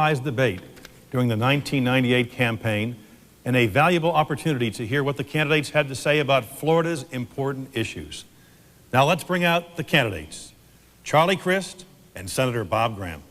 debate during the 1998 campaign and a valuable opportunity to hear what the candidates had to say about Florida's important issues. Now let's bring out the candidates, Charlie Crist and Senator Bob Graham.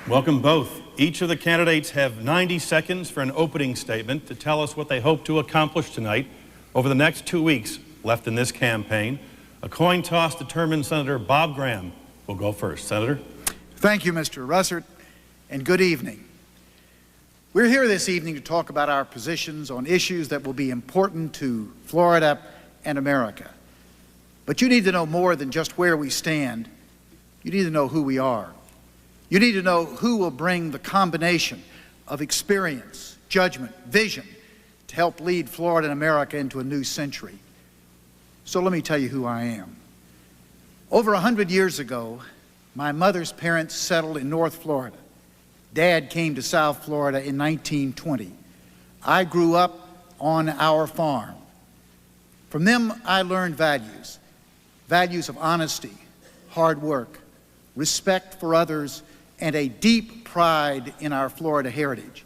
Welcome both. Each of the candidates have 90 seconds for an opening statement to tell us what they hope to accomplish tonight over the next 2 weeks left in this campaign. A coin toss determines Senator Bob Graham will go first. Senator. Thank you, Mr. Russert, and good evening. We're here this evening to talk about our positions on issues that will be important to Florida and America. But you need to know more than just where we stand. You need to know who we are. You need to know who will bring the combination of experience, judgment, vision to help lead Florida and America into a new century. So let me tell you who I am. Over 100 years ago, my mother's parents settled in North Florida. Dad came to South Florida in 1920. I grew up on our farm. From them, I learned values of honesty, hard work, respect for others, and a deep pride in our Florida heritage.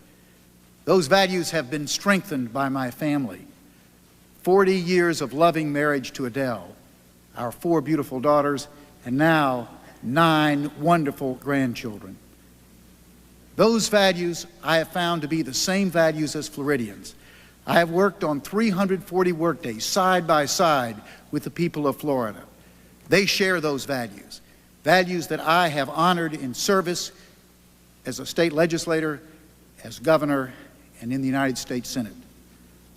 Those values have been strengthened by my family. 40 years of loving marriage to Adele, our 4 beautiful daughters, and now 9 wonderful grandchildren. Those values I have found to be the same values as Floridians. I have worked on 340 workdays side by side with the people of Florida. They share those values. Values that I have honored in service as a state legislator, as governor, and in the United States Senate.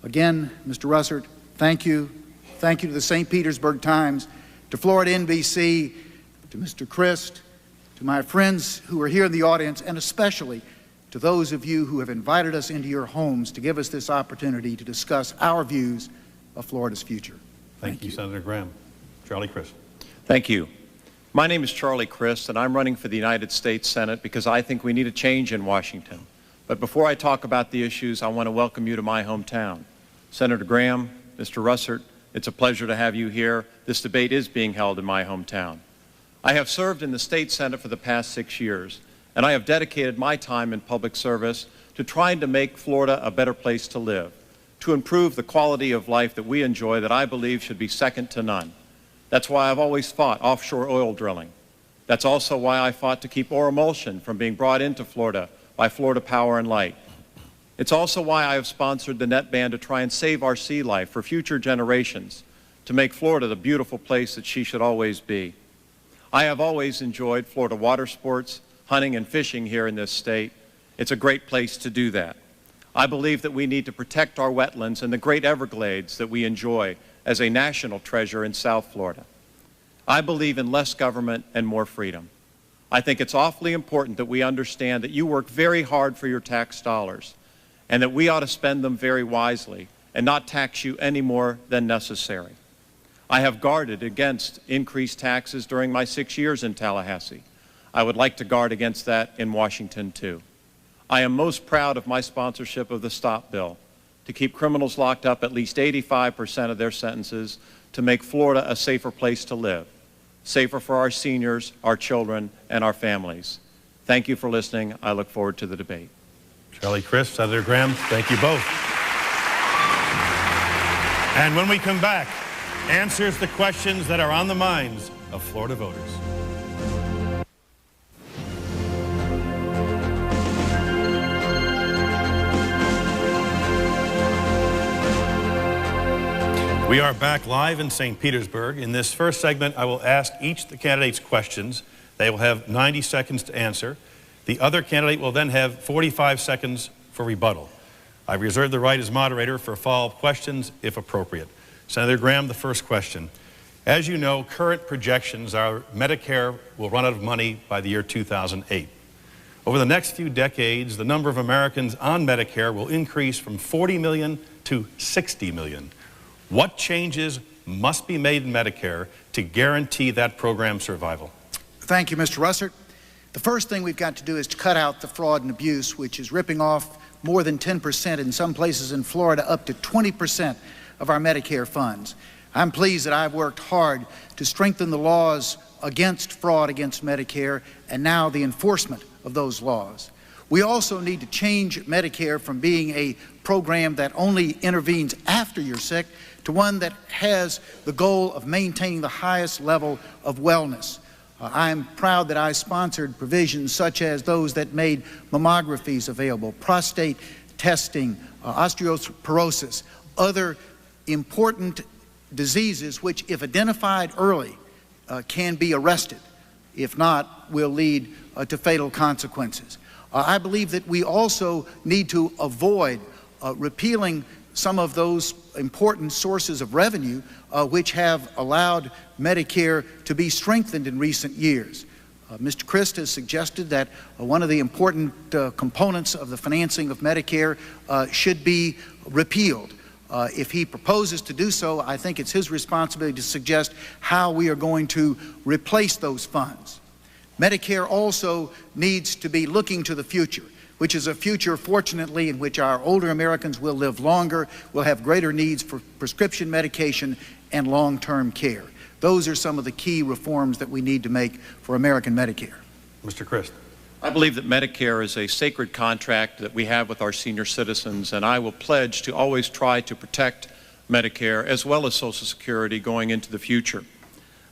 Again, Mr. Russert, thank you. Thank you to the St. Petersburg Times, to Florida NBC, to Mr. Crist, to my friends who are here in the audience, and especially to those of you who have invited us into your homes to give us this opportunity to discuss our views of Florida's future. Thank you, Senator Graham. Charlie Crist. Thank you. My name is Charlie Crist, and I'm running for the United States Senate because I think we need a change in Washington. But before I talk about the issues, I want to welcome you to my hometown. Senator Graham, Mr. Russert, it's a pleasure to have you here. This debate is being held in my hometown. I have served in the state Senate for the past 6 years, and I have dedicated my time in public service to trying to make Florida a better place to live, to improve the quality of life that we enjoy that I believe should be second to none. That's why I've always fought offshore oil drilling. That's also why I fought to keep oil emulsion from being brought into Florida by Florida Power and Light. It's also why I have sponsored the net ban to try and save our sea life for future generations, to make Florida the beautiful place that she should always be. I have always enjoyed Florida water sports, hunting and fishing here in this state. It's a great place to do that. I believe that we need to protect our wetlands and the great Everglades that we enjoy as a national treasure in South Florida. I believe in less government and more freedom. I think it's awfully important that we understand that you work very hard for your tax dollars and that we ought to spend them very wisely and not tax you any more than necessary. I have guarded against increased taxes during my 6 years in Tallahassee. I would like to guard against that in Washington too. I am most proud of my sponsorship of the STOP bill, to keep criminals locked up at least 85% of their sentences, to make Florida a safer place to live, safer for our seniors, our children, and our families. Thank you for listening. I look forward to the debate. Charlie Crist, Senator Graham, thank you both. And when we come back, answers the questions that are on the minds of Florida voters. We are back live in St. Petersburg. In this first segment, I will ask each of the candidates questions. They will have 90 seconds to answer. The other candidate will then have 45 seconds for rebuttal. I've reserved the right as moderator for follow-up questions if appropriate. Senator Graham, the first question. As you know, current projections are Medicare will run out of money by the year 2008. Over the next few decades, the number of Americans on Medicare will increase from 40 million to 60 million. What changes must be made in Medicare to guarantee that program's survival? Thank you, Mr. Russert. The first thing we've got to do is to cut out the fraud and abuse, which is ripping off more than 10%, in some places in Florida up to 20% of our Medicare funds. I'm pleased that I've worked hard to strengthen the laws against fraud against Medicare and now the enforcement of those laws. We also need to change Medicare from being a program that only intervenes after you're sick to one that has the goal of maintaining the highest level of wellness. I'm proud that I sponsored provisions such as those that made mammographies available, prostate testing, osteoporosis, other important diseases which, if identified early, can be arrested. If not, will lead to fatal consequences. I believe that we also need to avoid repealing some of those important sources of revenue which have allowed Medicare to be strengthened in recent years. Mr. Crist has suggested that one of the important components of the financing of Medicare should be repealed. If he proposes to do so, I think it's his responsibility to suggest how we are going to replace those funds. Medicare also needs to be looking to the future, which is a future, fortunately, in which our older Americans will live longer, will have greater needs for prescription medication and long-term care. Those are some of the key reforms that we need to make for American Medicare. Mr. Crist. I believe that Medicare is a sacred contract that we have with our senior citizens, and I will pledge to always try to protect Medicare as well as Social Security going into the future.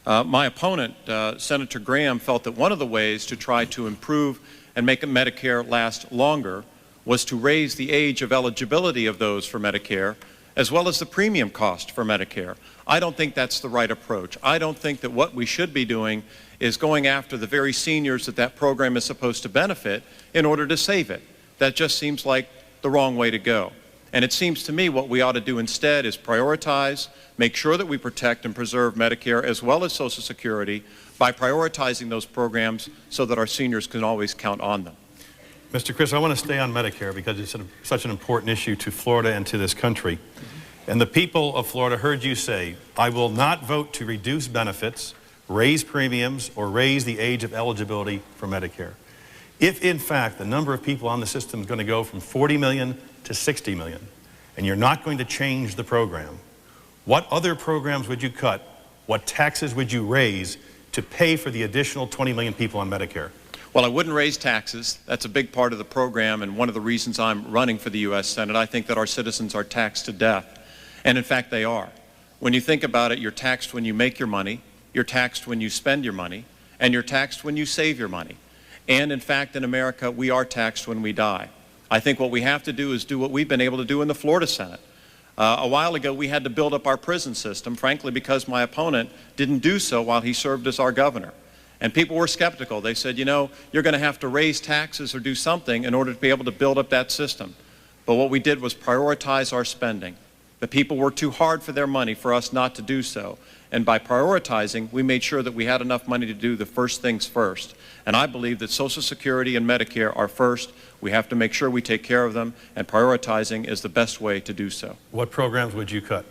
My opponent, Senator Graham, felt that one of the ways to try to improve and make Medicare last longer was to raise the age of eligibility of those for Medicare, as well as the premium cost for Medicare. I don't think that's the right approach. I don't think that what we should be doing is going after the very seniors that that program is supposed to benefit in order to save it. That just seems like the wrong way to go. And it seems to me what we ought to do instead is prioritize, make sure that we protect and preserve Medicare as well as Social Security by prioritizing those programs so that our seniors can always count on them. Mr. Crist, I want to stay on Medicare because it's such an important issue to Florida and to this country. And the people of Florida heard you say, I will not vote to reduce benefits, raise premiums, or raise the age of eligibility for Medicare. If, in fact, the number of people on the system is going to go from 40 million to 60 million, and you're not going to change the program, what other programs would you cut? What taxes would you raise to pay for the additional 20 million people on Medicare? Well, I wouldn't raise taxes. That's a big part of the program, and one of the reasons I'm running for the U.S. Senate. I think that our citizens are taxed to death, and in fact they are. When you think about it, you're taxed when you make your money, you're taxed when you spend your money, and you're taxed when you save your money. And in fact, in America, we are taxed when we die. I think what we have to do is do what we've been able to do in the Florida Senate. A while ago, we had to build up our prison system, frankly, because my opponent didn't do so while he served as our governor. And people were skeptical. They said, you know, you're going to have to raise taxes or do something in order to be able to build up that system. But what we did was prioritize our spending. The people worked too hard for their money for us not to do so. And by prioritizing, we made sure that we had enough money to do the first things first. And I believe that Social Security and Medicare are first. We have to make sure we take care of them, and prioritizing is the best way to do so. What programs would you cut?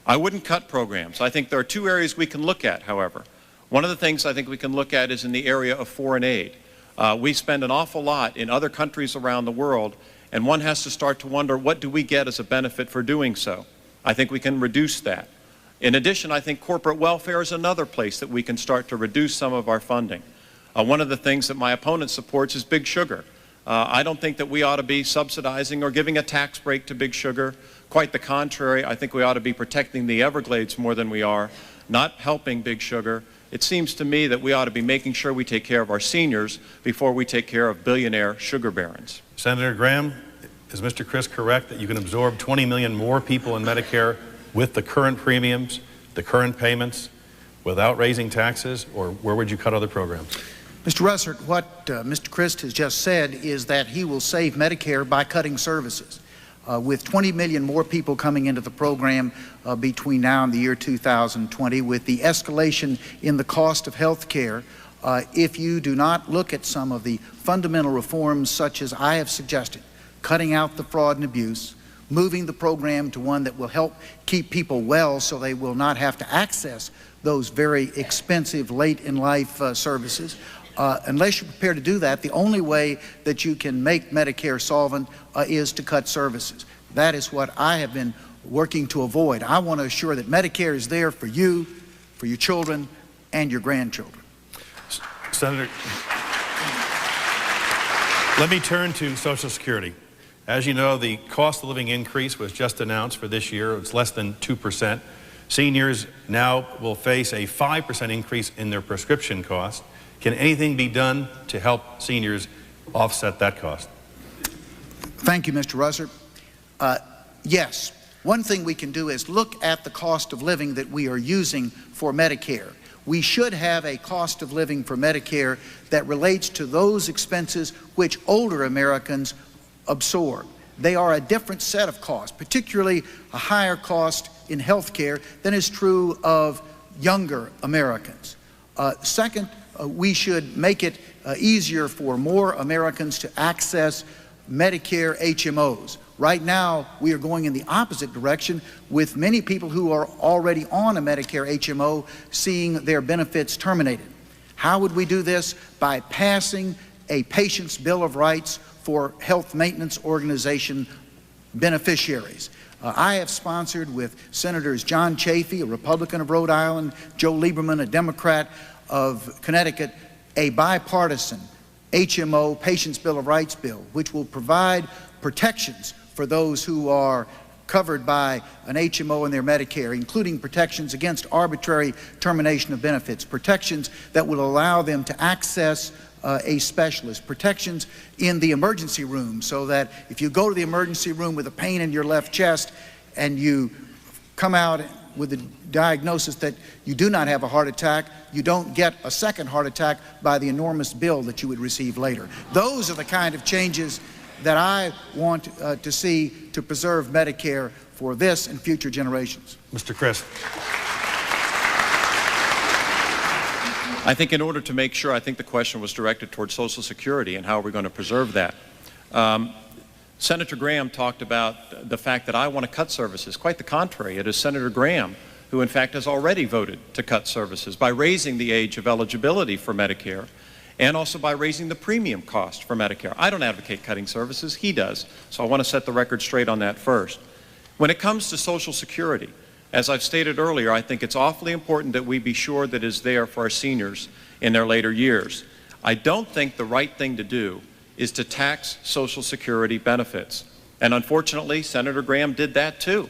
I wouldn't cut programs. I think there are two areas we can look at, however. One of the things I think we can look at is in the area of foreign aid. We spend an awful lot in other countries around the world, and one has to start to wonder, what do we get as a benefit for doing so? I think we can reduce that. In addition, I think corporate welfare is another place that we can start to reduce some of our funding. One of the things that my opponent supports is Big Sugar. I don't think that we ought to be subsidizing or giving a tax break to Big Sugar. Quite the contrary, I think we ought to be protecting the Everglades more than we are, not helping Big Sugar. It seems to me that we ought to be making sure we take care of our seniors before we take care of billionaire sugar barons. Senator Graham, is Mr. Crist correct that you can absorb 20 million more people in Medicare with the current premiums, the current payments, without raising taxes, or where would you cut other programs? Mr. Russert, what Mr. Crist has just said is that he will save Medicare by cutting services. With 20 million more people coming into the program between now and the year 2020, with the escalation in the cost of health care, if you do not look at some of the fundamental reforms such as I have suggested, cutting out the fraud and abuse, moving the program to one that will help keep people well so they will not have to access those very expensive late-in-life services. Unless you're prepared to do that, the only way that you can make Medicare solvent is to cut services. That is what I have been working to avoid. I want to assure that Medicare is there for you, for your children, and your grandchildren. Senator, let me turn to Social Security. As you know, the cost of living increase was just announced for this year. It's less than 2%. Seniors now will face a 5% increase in their prescription cost. Can anything be done to help seniors offset that cost? Thank you, Mr. Russert. Yes. One thing we can do is look at the cost of living that we are using for Medicare. We should have a cost of living for Medicare that relates to those expenses which older Americans absorb. They are a different set of costs, particularly a higher cost in health care than is true of younger Americans. Second, we should make it easier for more Americans to access Medicare HMOs. Right now, we are going in the opposite direction with many people who are already on a Medicare HMO seeing their benefits terminated. How would we do this? By passing a patient's Bill of Rights for health maintenance organization beneficiaries. I have sponsored with Senators John Chafee, a Republican of Rhode Island, Joe Lieberman, a Democrat of Connecticut, a bipartisan HMO Patients' Bill of Rights bill, which will provide protections for those who are covered by an HMO in their Medicare, including protections against arbitrary termination of benefits, protections that will allow them to access a specialist, protections in the emergency room so that if you go to the emergency room with a pain in your left chest and you come out with the diagnosis that you do not have a heart attack, you don't get a second heart attack by the enormous bill that you would receive later. Those are the kind of changes that I want to see to preserve Medicare for this and future generations. Mr. Crist. I think in order to make sure, I think the question was directed towards Social Security and how are we going to preserve that. Senator Graham talked about the fact that I want to cut services. Quite the contrary. It is Senator Graham who in fact has already voted to cut services by raising the age of eligibility for Medicare and also by raising the premium cost for Medicare. I don't advocate cutting services, he does, so I want to set the record straight on that first. When it comes to Social Security, as I've stated earlier, I think it's awfully important that we be sure that it is there for our seniors in their later years. I don't think the right thing to do is to tax Social Security benefits. And unfortunately, Senator Graham did that too.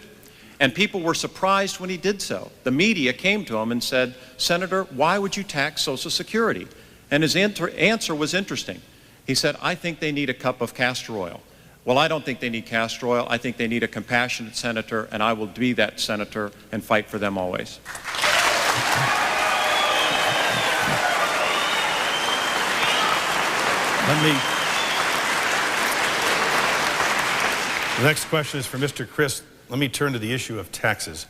And people were surprised when he did so. The media came to him and said, "Senator, why would you tax Social Security?" And his answer was interesting. He said, "I think they need a cup of castor oil." Well, I don't think they need castor oil. I think they need a compassionate senator, and I will be that senator and fight for them always. The next question is for Mr. Crist. Let me turn to the issue of taxes.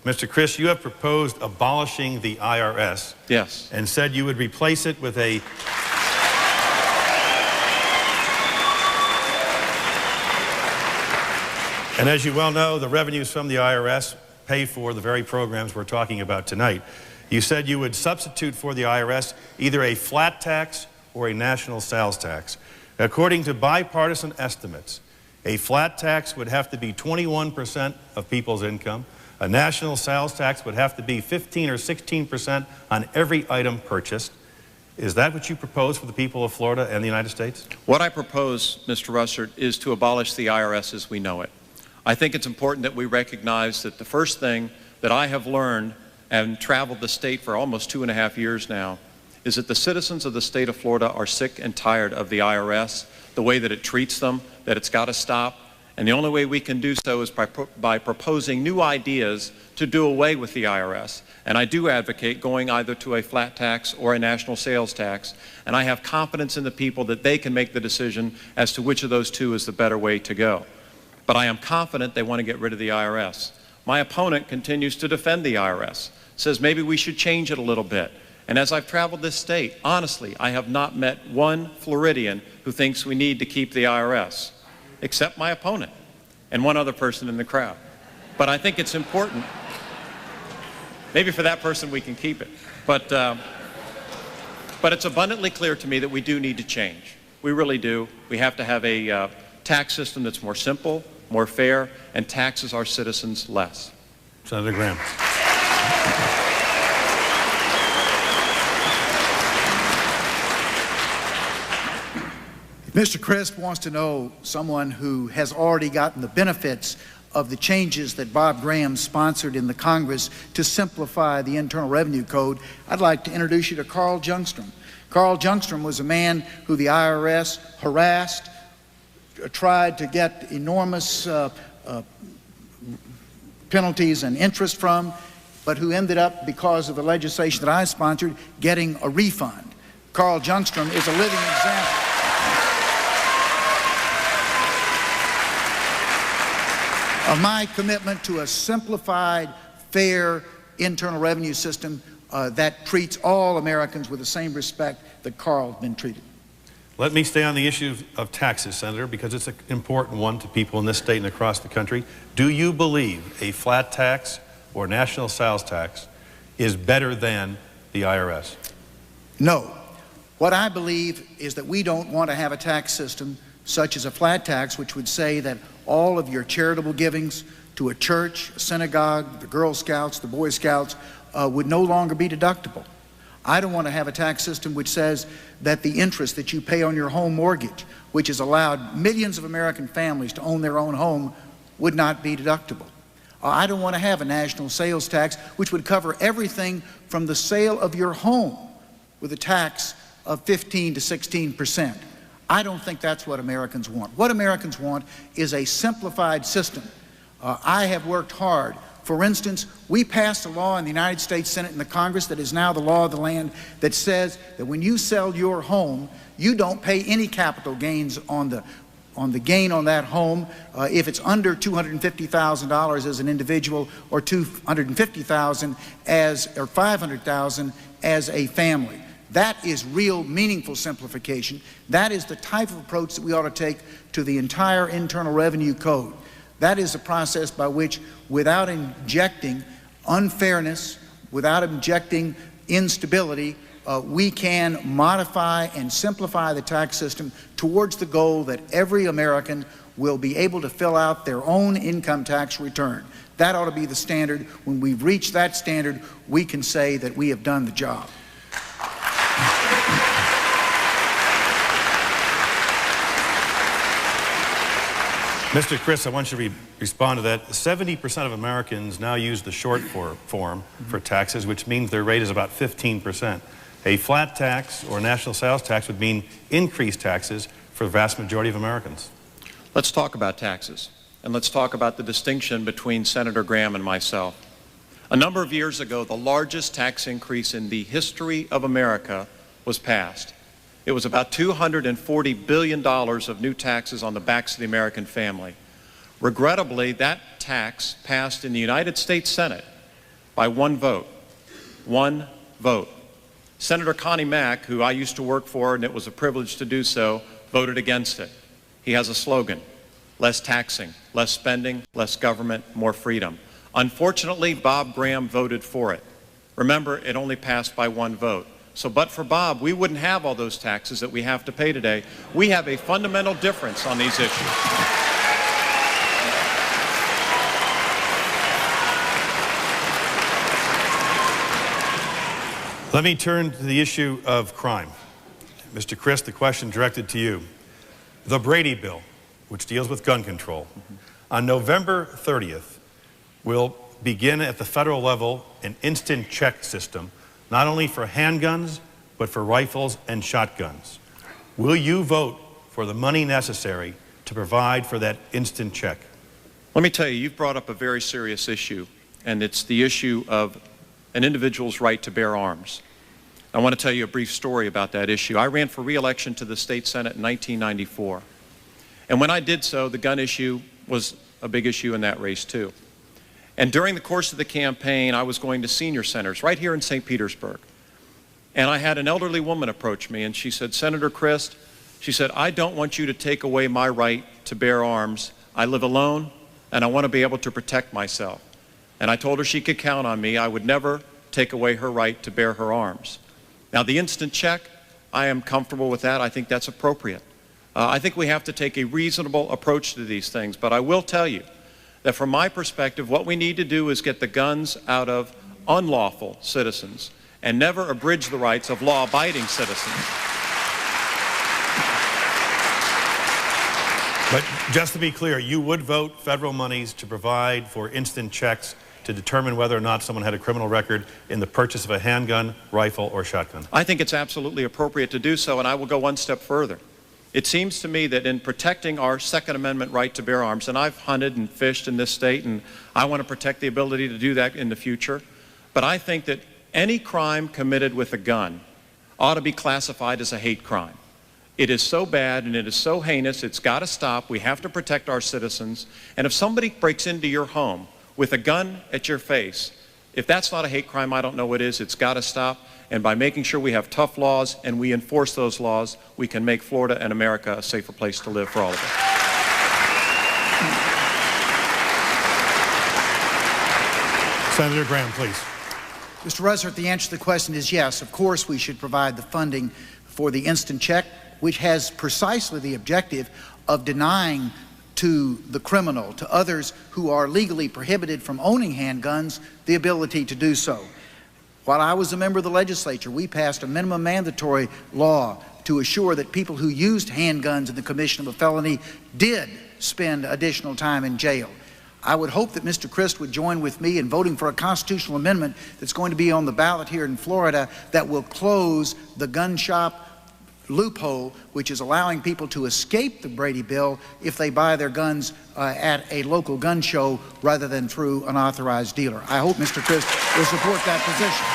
Mr. Crist, you have proposed abolishing the IRS. Yes. And said you would replace it with a And as you well know, the revenues from the IRS pay for the very programs we're talking about tonight. You said you would substitute for the IRS either a flat tax or a national sales tax. According to bipartisan estimates, a flat tax would have to be 21% of people's income. A national sales tax would have to be 15 or 16% on every item purchased. Is that what you propose for the people of Florida and the United States? What I propose, Mr. Russert, is to abolish the IRS as we know it. I think it's important that we recognize that the first thing that I have learned and traveled the state for almost 2.5 years now is that the citizens of the state of Florida are sick and tired of the IRS, the way that it treats them, that it's got to stop. And the only way we can do so is by proposing new ideas to do away with the IRS. And I do advocate going either to a flat tax or a national sales tax. And I have confidence in the people that they can make the decision as to which of those two is the better way to go. But I am confident they want to get rid of the IRS. My opponent continues to defend the IRS, says maybe we should change it a little bit. And as I've traveled this state, honestly, I have not met one Floridian who thinks we need to keep the IRS, except my opponent and one other person in the crowd. But I think it's important. Maybe for that person we can keep it. But it's abundantly clear to me that we do need to change. We really do. We have to have a tax system that's more simple, more fair, and taxes our citizens less. Senator Graham. Mr. Crist wants to know someone who has already gotten the benefits of the changes that Bob Graham sponsored in the Congress to simplify the Internal Revenue Code. I'd like to introduce you to Carl Jungstrom. Carl Jungstrom was a man who the IRS harassed, tried to get enormous penalties and interest from, but who ended up, because of the legislation that I sponsored, getting a refund. Carl Jungstrom is a living example. Of my commitment to a simplified, fair internal revenue system that treats all Americans with the same respect that Carl's been treated. Let me stay on the issue of taxes, Senator, because it's an important one to people in this state and across the country. Do you believe a flat tax or national sales tax is better than the IRS? No. What I believe is that we don't want to have a tax system such as a flat tax, which would say that all of your charitable givings to a church, a synagogue, the Girl Scouts, the Boy Scouts, would no longer be deductible. I don't want to have a tax system which says that the interest that you pay on your home mortgage, which has allowed millions of American families to own their own home, would not be deductible. I don't want to have a national sales tax which would cover everything from the sale of your home with a tax of 15 to 16%. I don't think that's what Americans want. What Americans want is a simplified system. I have worked hard. For instance, we passed a law in the United States Senate and the Congress that is now the law of the land that says that when you sell your home, you don't pay any capital gains on the gain on that home if it's under $250,000 as an individual, or $250,000 or $500,000 as a family. That is real, meaningful simplification. That is the type of approach that we ought to take to the entire Internal Revenue Code. That is a process by which, without injecting unfairness, without injecting instability, we can modify and simplify the tax system towards the goal that every American will be able to fill out their own income tax return. That ought to be the standard. When we've reached that standard, we can say that we have done the job. Mr. Crist, I want you to respond to that. 70% of Americans now use the short form for taxes, which means their rate is about 15%. A flat tax or national sales tax would mean increased taxes for the vast majority of Americans. Let's talk about taxes, and let's talk about the distinction between Senator Graham and myself. A number of years ago, the largest tax increase in the history of America was passed. It was about $240 billion of new taxes on the backs of the American family. Regrettably, that tax passed in the United States Senate by one vote. One vote. Senator Connie Mack, who I used to work for, and it was a privilege to do so, voted against it. He has a slogan: less taxing, less spending, less government, more freedom. Unfortunately, Bob Graham voted for it. Remember, it only passed by one vote. So, but for Bob, we wouldn't have all those taxes that we have to pay today. We have a fundamental difference on these issues. Let me turn to the issue of crime. Mr. Crist, the question directed to you. The Brady Bill, which deals with gun control, on November 30th will begin at the federal level an instant check system, not only for handguns, but for rifles and shotguns. Will you vote for the money necessary to provide for that instant check? Let me tell you, you've brought up a very serious issue, and it's the issue of an individual's right to bear arms. I want to tell you a brief story about that issue. I ran for re-election to the state Senate in 1994. And when I did so, the gun issue was a big issue in that race too. And during the course of the campaign, I was going to senior centers right here in St. Petersburg. And I had an elderly woman approach me, and she said, Senator Crist, she said, I don't want you to take away my right to bear arms. I live alone, and I want to be able to protect myself. And I told her she could count on me. I would never take away her right to bear her arms. Now, the instant check, I am comfortable with that. I think that's appropriate. I think we have to take a reasonable approach to these things. But I will tell you that from my perspective, what we need to do is get the guns out of unlawful citizens and never abridge the rights of law-abiding citizens. But just to be clear, you would vote federal monies to provide for instant checks to determine whether or not someone had a criminal record in the purchase of a handgun, rifle, or shotgun? I think it's absolutely appropriate to do so, and I will go one step further. It seems to me that in protecting our Second Amendment right to bear arms, and I've hunted and fished in this state, and I want to protect the ability to do that in the future, but I think that any crime committed with a gun ought to be classified as a hate crime. It is so bad and it is so heinous, it's got to stop. We have to protect our citizens. And if somebody breaks into your home with a gun at your face, if that's not a hate crime, I don't know what is. It's got to stop. And by making sure we have tough laws and we enforce those laws, we can make Florida and America a safer place to live for all of us. Senator Graham, please. Mr. Russert, the answer to the question is yes. Of course, we should provide the funding for the instant check, which has precisely the objective of denying to the criminal, to others who are legally prohibited from owning handguns, the ability to do so. While I was a member of the legislature, we passed a minimum mandatory law to assure that people who used handguns in the commission of a felony did spend additional time in jail. I would hope that Mr. Crist would join with me in voting for a constitutional amendment that's going to be on the ballot here in Florida that will close the gun shop loophole, which is allowing people to escape the Brady bill if they buy their guns at a local gun show rather than through an authorized dealer. I hope Mr. Crist will support that position.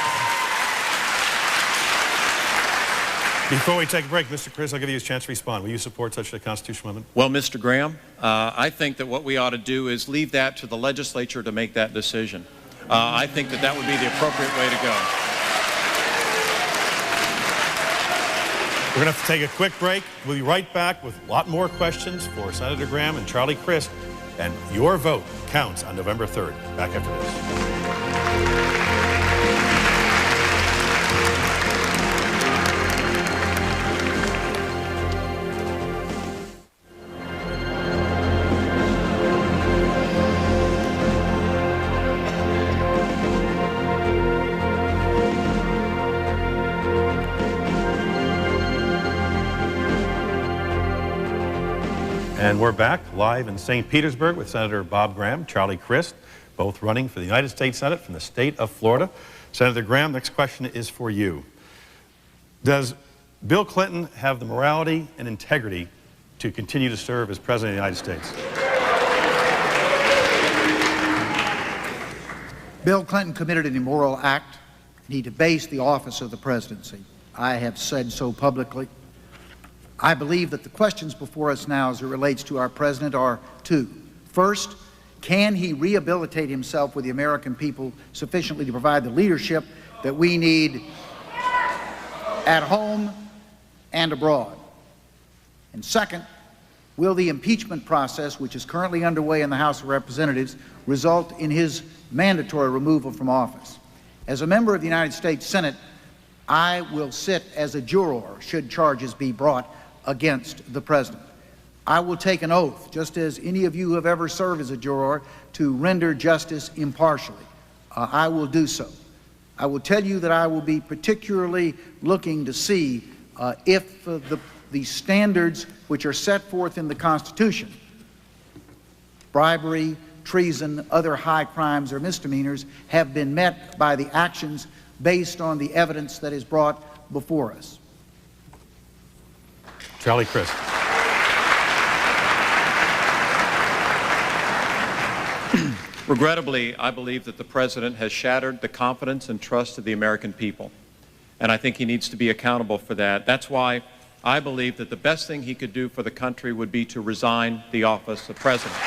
Before we take a break, Mr. Crist, I'll give you a chance to respond. Will you support such a constitutional amendment? Well, Mr. Graham, I think that what we ought to do is leave that to the legislature to make that decision. I think that that would be the appropriate way to go. We're going to have to take a quick break. We'll be right back with a lot more questions for Senator Graham and Charlie Crist. And your vote counts on November 3rd. Back after this. And we're back live in St. Petersburg with Senator Bob Graham, Charlie Crist, both running for the United States Senate from the state of Florida. Senator Graham, next question is for you. Does Bill Clinton have the morality and integrity to continue to serve as President of the United States? Bill Clinton committed an immoral act, and he debased the office of the presidency. I have said so publicly. I believe that the questions before us now as it relates to our president are two. First, can he rehabilitate himself with the American people sufficiently to provide the leadership that we need at home and abroad? And second, will the impeachment process, which is currently underway in the House of Representatives, result in his mandatory removal from office? As a member of the United States Senate, I will sit as a juror should charges be brought against the president. I will take an oath, just as any of you who have ever served as a juror, to render justice impartially. I will do so. I will tell you that I will be particularly looking to see if the standards which are set forth in the Constitution, bribery, treason, other high crimes or misdemeanors, have been met by the actions based on the evidence that is brought before us. Charlie Crist. Regrettably, I believe that the president has shattered the confidence and trust of the American people. And I think he needs to be accountable for that. That's why I believe that the best thing he could do for the country would be to resign the office of president.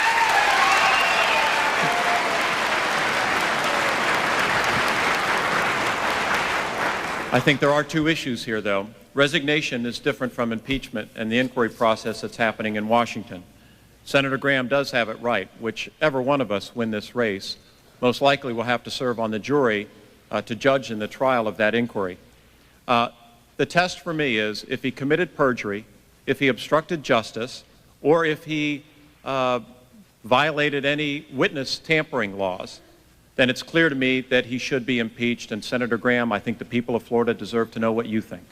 I think there are two issues here, though. Resignation is different from impeachment and the inquiry process that's happening in Washington. Senator Graham does have it right. Whichever one of us win this race most likely will have to serve on the jury to judge in the trial of that inquiry. The test for me is if he committed perjury, if he obstructed justice, or if he violated any witness tampering laws, then it's clear to me that he should be impeached. And Senator Graham, I think the people of Florida deserve to know what you think.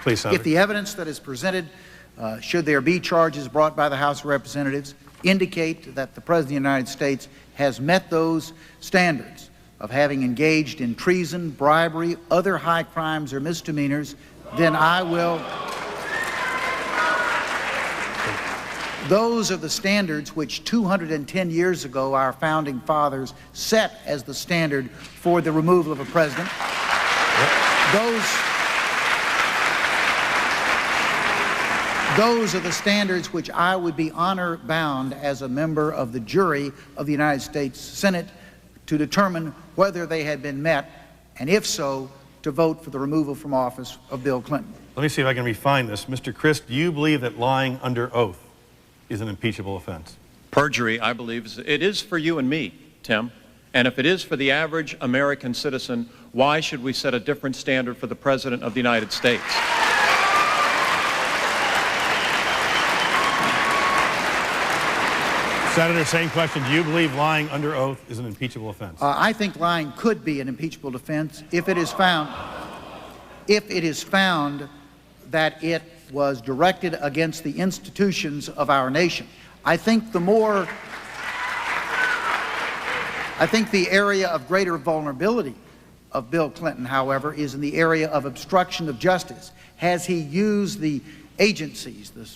Please, Senator. If the evidence that is presented, should there be charges brought by the House of Representatives, indicate that the President of the United States has met those standards of having engaged in treason, bribery, other high crimes or misdemeanors, then I will... Those are the standards which 210 years ago our founding fathers set as the standard for the removal of a president. Those are the standards which I would be honor-bound as a member of the jury of the United States Senate to determine whether they had been met, and if so, to vote for the removal from office of Bill Clinton. Let me see if I can refine this. Mr. Crist, do you believe that lying under oath is an impeachable offense? Perjury, I believe, it is for you and me, Tim. And if it is for the average American citizen, why should we set a different standard for the President of the United States? Senator, same question. Do you believe lying under oath is an impeachable offense? I think lying could be an impeachable offense if it is found that it was directed against the institutions of our nation. I think the area of greater vulnerability of Bill Clinton, however, is in the area of obstruction of justice. Has he used the agencies, the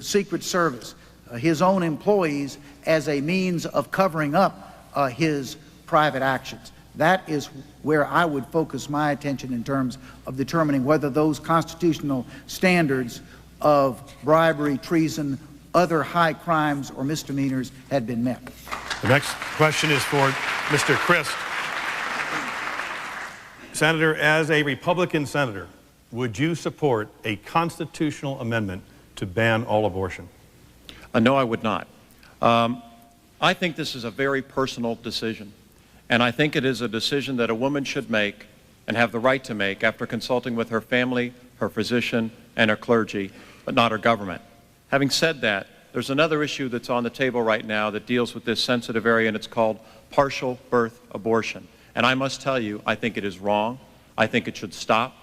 Secret Service, his own employees, as a means of covering up his private actions? That is where I would focus my attention in terms of determining whether those constitutional standards of bribery, treason, other high crimes or misdemeanors had been met. The next question is for Mr. Crist. Senator, as a Republican senator, would you support a constitutional amendment to ban all abortion? No, I would not. I think this is a very personal decision. And I think it is a decision that a woman should make and have the right to make after consulting with her family, her physician, and her clergy, but not her government. Having said that, there's another issue that's on the table right now that deals with this sensitive area, and it's called partial birth abortion. And I must tell you, I think it is wrong. I think it should stop.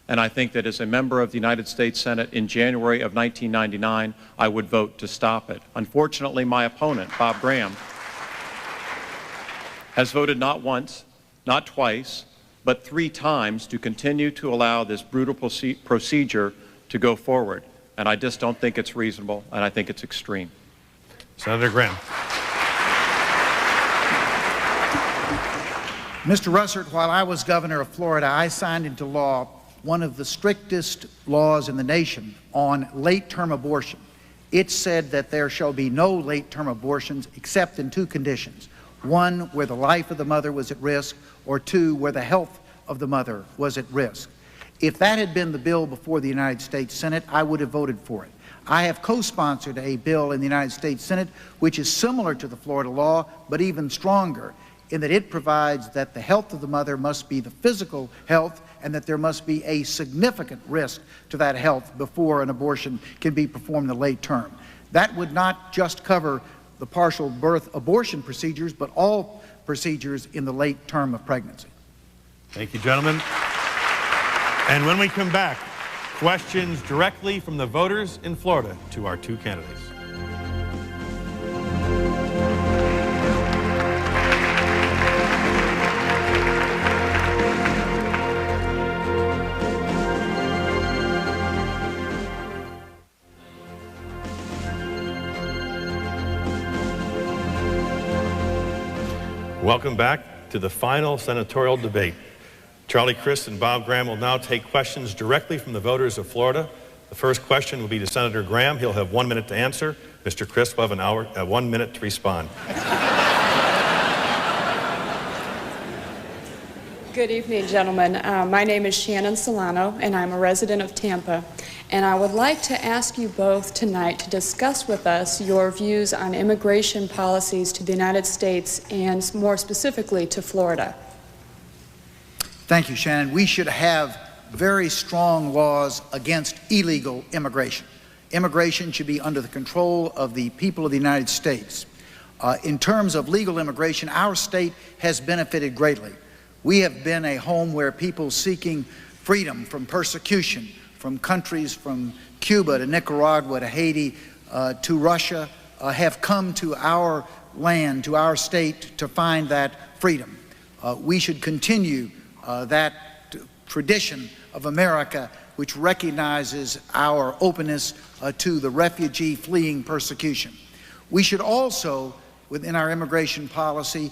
And I think that as a member of the United States Senate in January of 1999, I would vote to stop it. Unfortunately, my opponent, Bob Graham, has voted not once, not twice, but 3 times to continue to allow this brutal procedure to go forward. And I just don't think it's reasonable, and I think it's extreme. Senator Graham. Mr. Russert, while I was governor of Florida, I signed into law one of the strictest laws in the nation on late-term abortion. It said that there shall be no late-term abortions except in 2 conditions. 1, where the life of the mother was at risk, or 2, where the health of the mother was at risk. If that had been the bill before the United States Senate, I would have voted for it. I have co-sponsored a bill in the United States Senate which is similar to the Florida law, but even stronger, in that it provides that the health of the mother must be the physical health and that there must be a significant risk to that health before an abortion can be performed in the late term. That would not just cover the partial birth abortion procedures, but all procedures in the late term of pregnancy. Thank you, gentlemen. And when we come back, questions directly from the voters in Florida to our 2 candidates. Welcome back to the final senatorial debate. Charlie Crist and Bob Graham will now take questions directly from the voters of Florida. The first question will be to Senator Graham. He'll have 1 minute to answer. Mr. Crist will have 1 minute to respond. Good evening, gentlemen. My name is Shannon Solano, and I'm a resident of Tampa. And I would like to ask you both tonight to discuss with us your views on immigration policies to the United States and more specifically to Florida. Thank you, Shannon. We should have very strong laws against illegal immigration. Immigration should be under the control of the people of the United States. In terms of legal immigration, our state has benefited greatly. We have been a home where people seeking freedom from persecution, from countries from Cuba to Nicaragua to Haiti to Russia, have come to our land, to our state, to find that freedom. We should continue that tradition of America, which recognizes our openness to the refugee fleeing persecution. We should also, within our immigration policy,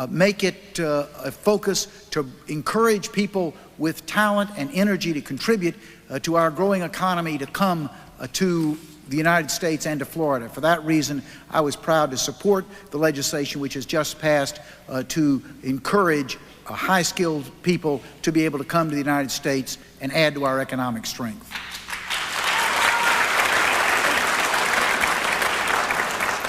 make it a focus to encourage people with talent and energy to contribute to our growing economy to come to the United States and to Florida. For that reason, I was proud to support the legislation which has just passed to encourage high-skilled people to be able to come to the United States and add to our economic strength.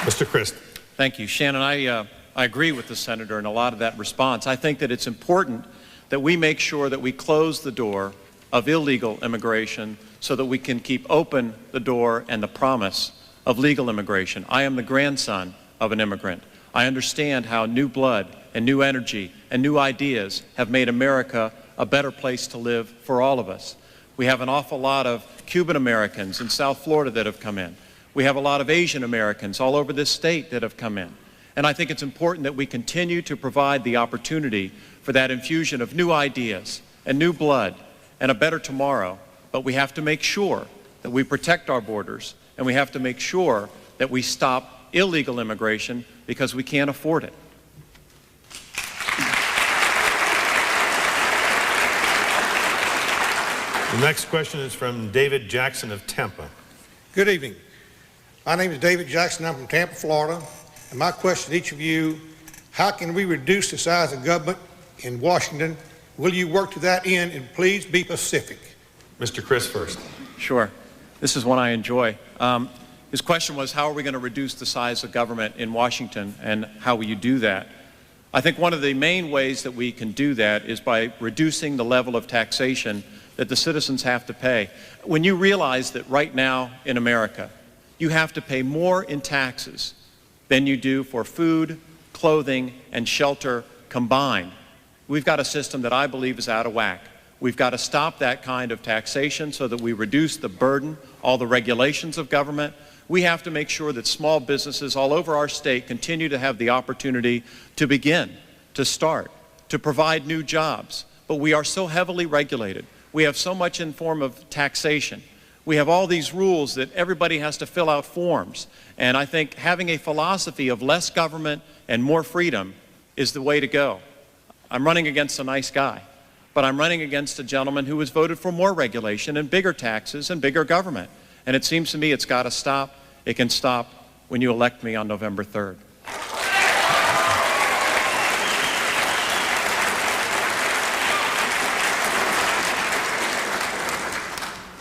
Mr. Crist. Thank you. Shannon, I agree with the Senator in a lot of that response. I think that it's important that we make sure that we close the door of illegal immigration so that we can keep open the door and the promise of legal immigration. I am the grandson of an immigrant. I understand how new blood and new energy and new ideas have made America a better place to live for all of us. We have an awful lot of Cuban Americans in South Florida that have come in. We have a lot of Asian Americans all over this state that have come in. And I think it's important that we continue to provide the opportunity for that infusion of new ideas and new blood and a better tomorrow. But we have to make sure that we protect our borders, and we have to make sure that we stop illegal immigration because we can't afford it. The next question is from David Jackson of Tampa. Good evening. My name is David Jackson. I'm from Tampa, Florida. And my question to each of you, how can we reduce the size of government in Washington? Will you work to that end? And please be specific. Mr. Crist first. Sure. This is one I enjoy. His question was, how are we going to reduce the size of government in Washington, and how will you do that? I think one of the main ways that we can do that is by reducing the level of taxation that the citizens have to pay. When you realize that right now in America, you have to pay more in taxes than you do for food, clothing, and shelter combined, we've got a system that I believe is out of whack. We've got to stop that kind of taxation so that we reduce the burden, all the regulations of government. We have to make sure that small businesses all over our state continue to have the opportunity to begin, to start, to provide new jobs. But we are so heavily regulated. We have so much in form of taxation. We have all these rules that everybody has to fill out forms. And I think having a philosophy of less government and more freedom is the way to go. I'm running against a nice guy, but I'm running against a gentleman who has voted for more regulation and bigger taxes and bigger government. And it seems to me it's got to stop. It can stop when you elect me on November 3rd.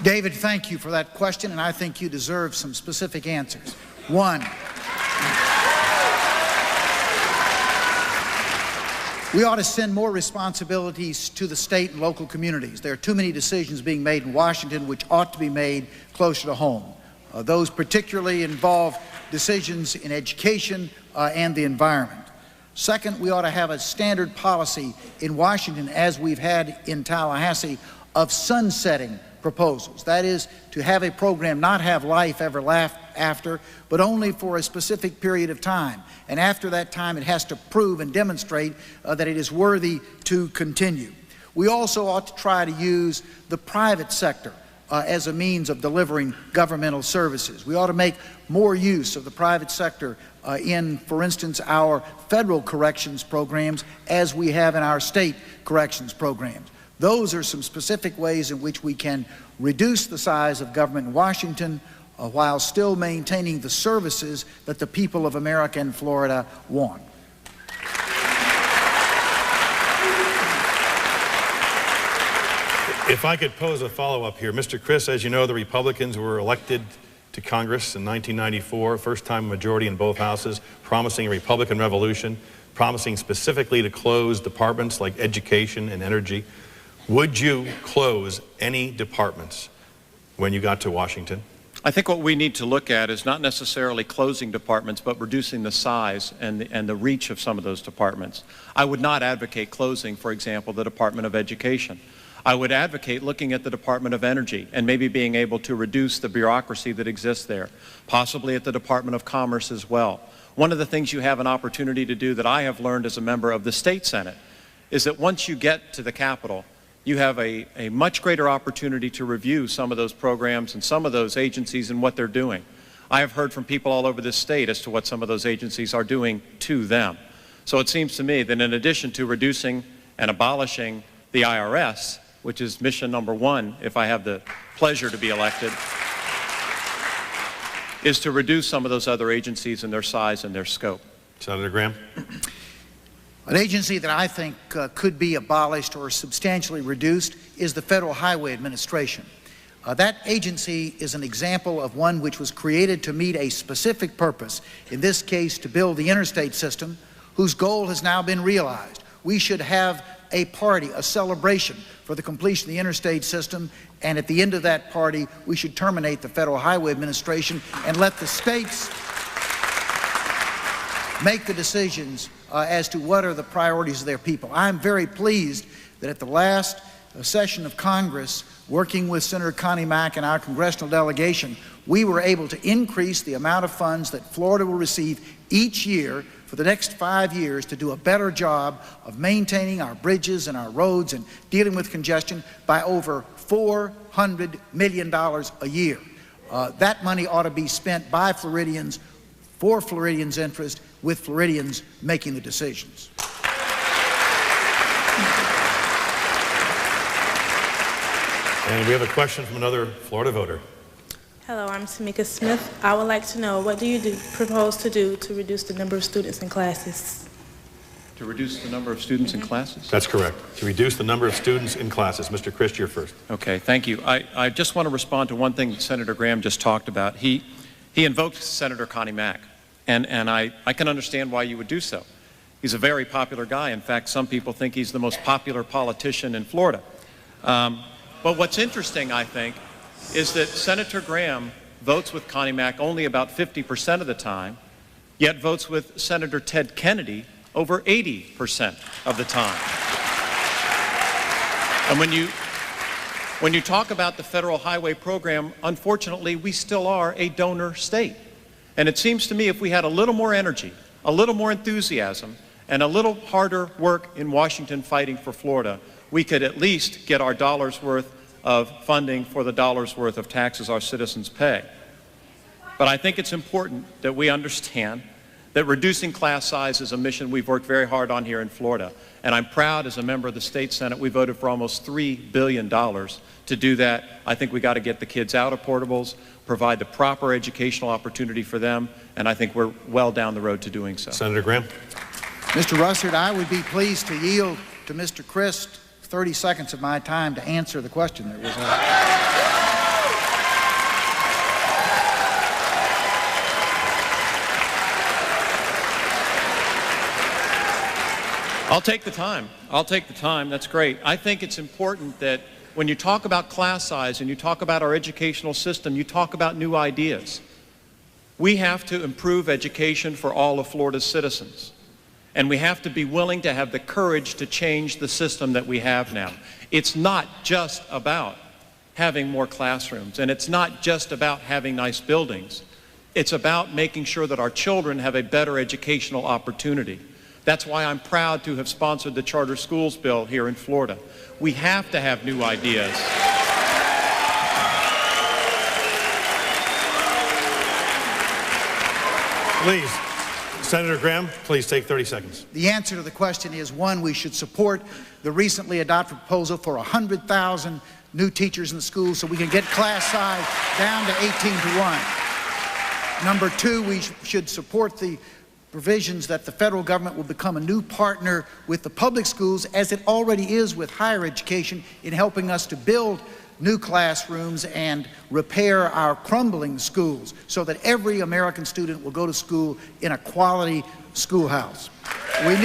David, thank you for that question, and I think you deserve some specific answers. One, we ought to send more responsibilities to the state and local communities. There are too many decisions being made in Washington which ought to be made closer to home. Those particularly involve decisions in education and the environment. Second, we ought to have a standard policy in Washington, as we've had in Tallahassee, of sunsetting proposals. That is, to have a program not have life ever after, but only for a specific period of time. And after that time, it has to prove and demonstrate that it is worthy to continue. We also ought to try to use the private sector as a means of delivering governmental services. We ought to make more use of the private sector in, for instance, our federal corrections programs as we have in our state corrections programs. Those are some specific ways in which we can reduce the size of government in Washington while still maintaining the services that the people of America and Florida want. If I could pose a follow-up here. Mr. Crist, as you know, the Republicans were elected to Congress in 1994, first time majority in both houses, promising a Republican revolution, promising specifically to close departments like education and energy. Would you close any departments when you got to Washington? I think what we need to look at is not necessarily closing departments, but reducing the size and the reach of some of those departments. I would not advocate closing, for example, the Department of Education. I would advocate looking at the Department of Energy and maybe being able to reduce the bureaucracy that exists there, possibly at the Department of Commerce as well. One of the things you have an opportunity to do that I have learned as a member of the State Senate is that once you get to the Capitol, you have a much greater opportunity to review some of those programs and some of those agencies and what they're doing. I have heard from people all over this state as to what some of those agencies are doing to them. So it seems to me that in addition to reducing and abolishing the IRS, which is mission number one if I have the pleasure to be elected, is to reduce some of those other agencies and their size and their scope. Senator Graham. An agency that I think could be abolished or substantially reduced is the Federal Highway Administration. That agency is an example of one which was created to meet a specific purpose, in this case to build the interstate system, whose goal has now been realized. We should have a party, a celebration for the completion of the interstate system, and at the end of that party, we should terminate the Federal Highway Administration and let the states make the decisions as to what are the priorities of their people. I'm very pleased that at the last session of Congress, working with Senator Connie Mack and our congressional delegation, we were able to increase the amount of funds that Florida will receive each year for the next 5 years to do a better job of maintaining our bridges and our roads and dealing with congestion by over $400 million a year. That money ought to be spent by Floridians, for Floridians' interest, with Floridians making the decisions. And we have a question from another Florida voter. Hello, I'm Tamika Smith. I would like to know, what do you propose to do to reduce the number of students in classes? To reduce the number of students in classes? That's correct. To reduce the number of students in classes. Mr. Crist, you're first. Okay, thank you. I just want to respond to one thing that Senator Graham just talked about. He invoked Senator Connie Mack, and I can understand why you would do so. He's a very popular guy. In fact, some people think he's the most popular politician in Florida. But what's interesting, I think, is that Senator Graham votes with Connie Mack only about 50% of the time, yet votes with Senator Ted Kennedy over 80% of the time. And when you talk about the Federal Highway Program, unfortunately, we still are a donor state. And it seems to me if we had a little more energy, a little more enthusiasm, and a little harder work in Washington fighting for Florida, we could at least get our dollar's worth of funding for the dollar's worth of taxes our citizens pay. But I think it's important that we understand that reducing class size is a mission we've worked very hard on here in Florida. And I'm proud as a member of the State Senate, we voted for almost $3 billion to do that. I think we got to get the kids out of portables, provide the proper educational opportunity for them, and I think we're well down the road to doing so. Senator Graham. Mr. Russert, I would be pleased to yield to Mr. Crist 30 seconds of my time to answer the question that was asked. I'll take the time. I'll take the time. That's great. I think it's important that when you talk about class size and you talk about our educational system, you talk about new ideas. We have to improve education for all of Florida's citizens. And we have to be willing to have the courage to change the system that we have now. It's not just about having more classrooms, and it's not just about having nice buildings. It's about making sure that our children have a better educational opportunity. That's why I'm proud to have sponsored the charter schools bill here in Florida. We have to have new ideas. Please, Senator Graham, please take 30 seconds. The answer to the question is, one, we should support the recently adopted proposal for 100,000 new teachers in the schools so we can get class size down to 18 to 1. Number two, we should support the provisions that the federal government will become a new partner with the public schools, as it already is with higher education, in helping us to build new classrooms and repair our crumbling schools so that every American student will go to school in a quality schoolhouse. We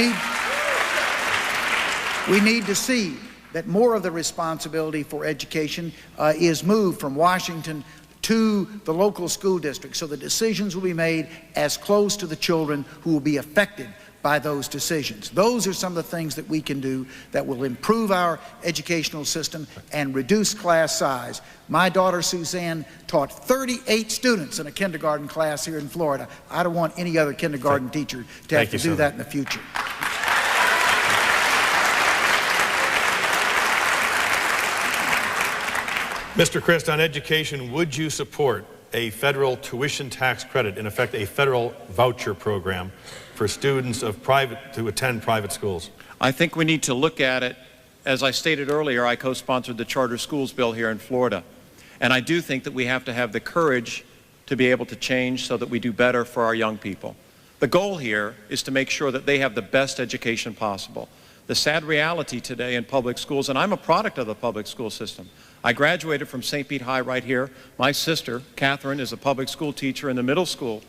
need to see that more of the responsibility for education is moved from Washington to the local school districts, so the decisions will be made as close to the children who will be affected by those decisions. Those are some of the things that we can do that will improve our educational system and reduce class size. My daughter Suzanne taught 38 students in a kindergarten class here in Florida. I don't want any other kindergarten teacher to have to do that in the future. Mr. Crist, on education, would you support a federal tuition tax credit, in effect a federal voucher program for students to attend private schools? I think we need to look at it. As I stated earlier, I co-sponsored the charter schools bill here in Florida. And I do think that we have to have the courage to be able to change so that we do better for our young people. The goal here is to make sure that they have the best education possible. The sad reality today in public schools, and I'm a product of the public school system. I graduated from St. Pete High right here. My sister, Catherine, is a public school teacher in the middle school,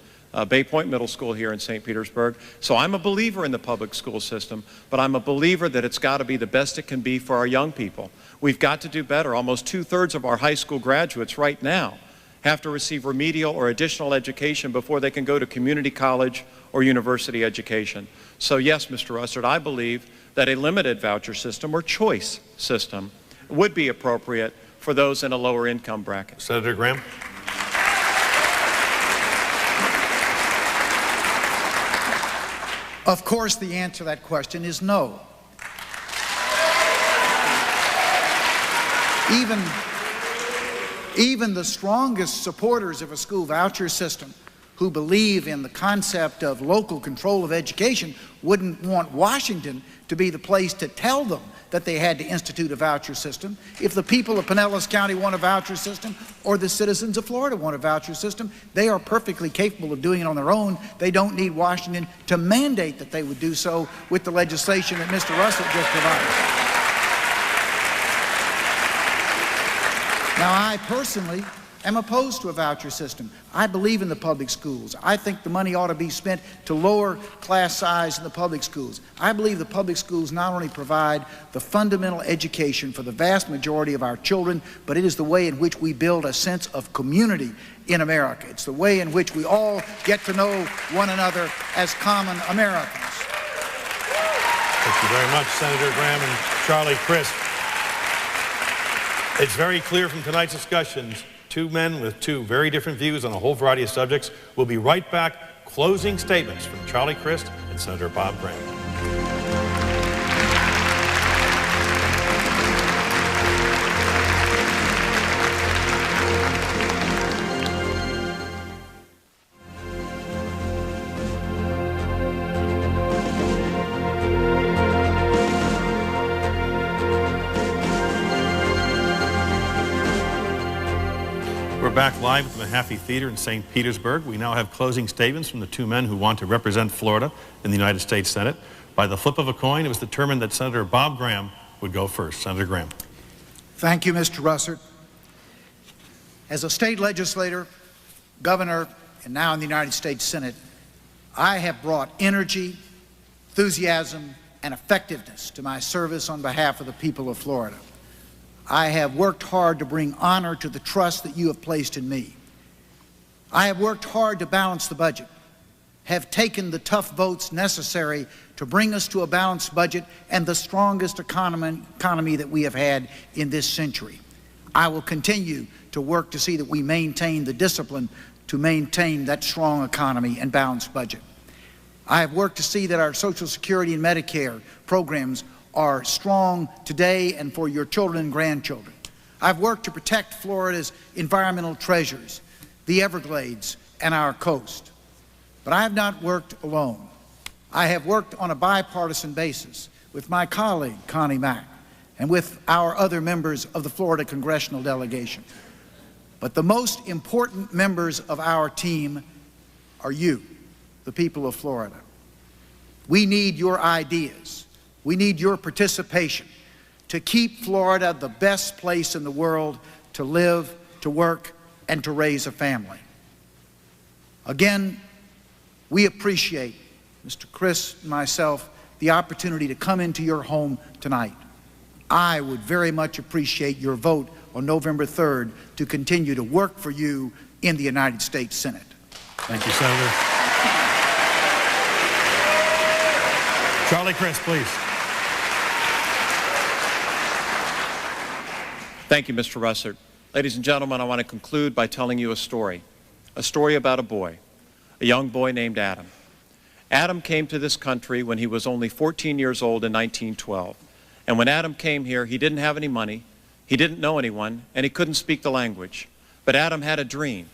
Bay Point Middle School here in St. Petersburg. So I'm a believer in the public school system, but I'm a believer that it's got to be the best it can be for our young people. We've got to do better. Almost 2/3 of our high school graduates right now have to receive remedial or additional education before they can go to community college or university education. So yes, Mr. Russert, I believe that a limited voucher system or choice system would be appropriate for those in a lower income bracket. Senator Graham. Of course, the answer to that question is no. Even the strongest supporters of a school voucher system who believe in the concept of local control of education wouldn't want Washington to be the place to tell them that they had to institute a voucher system. If the people of Pinellas County want a voucher system, or the citizens of Florida want a voucher system, they are perfectly capable of doing it on their own. They don't need Washington to mandate that they would do so with the legislation that Mr. Russert just provided. Now, I personally am opposed to a voucher system. I believe in the public schools. I think the money ought to be spent to lower class size in the public schools. I believe the public schools not only provide the fundamental education for the vast majority of our children, but it is the way in which we build a sense of community in America. It's the way in which we all get to know one another as common Americans. Thank you very much, Senator Graham and Charlie Crist. It's very clear from tonight's discussions, two men with two very different views on a whole variety of subjects. We'll be right back. Closing statements from Charlie Crist and Senator Bob Graham. We're back live at the Mahaffey Theater in St. Petersburg. We now have closing statements from the two men who want to represent Florida in the United States Senate. By the flip of a coin, it was determined that Senator Bob Graham would go first. Senator Graham. Thank you, Mr. Russert. As a state legislator, governor, and now in the United States Senate, I have brought energy, enthusiasm, and effectiveness to my service on behalf of the people of Florida. I have worked hard to bring honor to the trust that you have placed in me. I have worked hard to balance the budget, have taken the tough votes necessary to bring us to a balanced budget and the strongest economy that we have had in this century. I will continue to work to see that we maintain the discipline to maintain that strong economy and balanced budget. I have worked to see that our Social Security and Medicare programs are strong today and for your children and grandchildren. I've worked to protect Florida's environmental treasures, the Everglades, and our coast. But I have not worked alone. I have worked on a bipartisan basis with my colleague, Connie Mack, and with our other members of the Florida congressional delegation. But the most important members of our team are you, the people of Florida. We need your ideas. We need your participation to keep Florida the best place in the world to live, to work, and to raise a family. Again, we appreciate, Mr. Crist and myself, the opportunity to come into your home tonight. I would very much appreciate your vote on November 3rd to continue to work for you in the United States Senate. Thank you, Senator. Charlie Crist, please. Thank you, Mr. Russert. Ladies and gentlemen, I want to conclude by telling you a story about a boy, a young boy named Adam. Adam came to this country when he was only 14 years old in 1912. And when Adam came here, he didn't have any money, he didn't know anyone, and he couldn't speak the language. But Adam had a dream.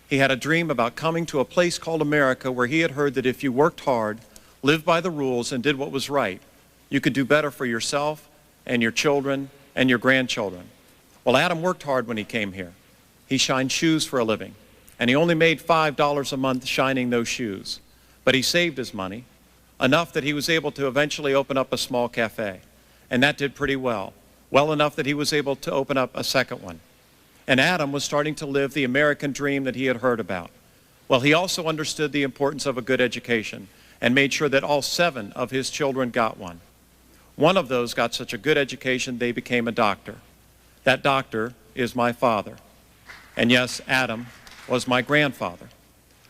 He had a dream about coming to a place called America where he had heard that if you worked hard, lived by the rules, and did what was right, you could do better for yourself and your children and your grandchildren. Well, Adam worked hard when he came here. He shined shoes for a living, and he only made $5 a month shining those shoes. But he saved his money, enough that he was able to eventually open up a small cafe. And that did pretty well, well enough that he was able to open up a second one. And Adam was starting to live the American dream that he had heard about. Well, he also understood the importance of a good education and made sure that all 7 of his children got one. One of those got such a good education they became a doctor. That doctor is my father. And yes, Adam was my grandfather.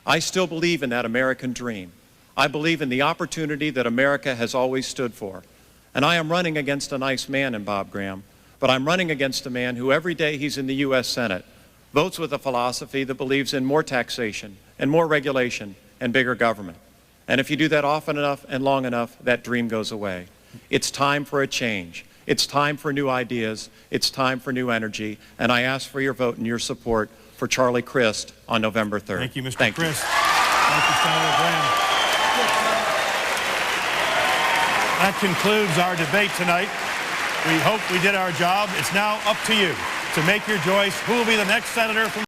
I still believe in that American dream. I believe in the opportunity that America has always stood for. And I am running against a nice man in Bob Graham, but I'm running against a man who every day he's in the U.S. Senate votes with a philosophy that believes in more taxation and more regulation and bigger government. And if you do that often enough and long enough, that dream goes away. It's time for a change. It's time for new ideas. It's time for new energy. And I ask for your vote and your support for Charlie Crist on November 3rd. Thank you, Mr. Crist. Thank you, Senator Graham. That concludes our debate tonight. We hope we did our job. It's now up to you to make your choice. Who will be the next senator from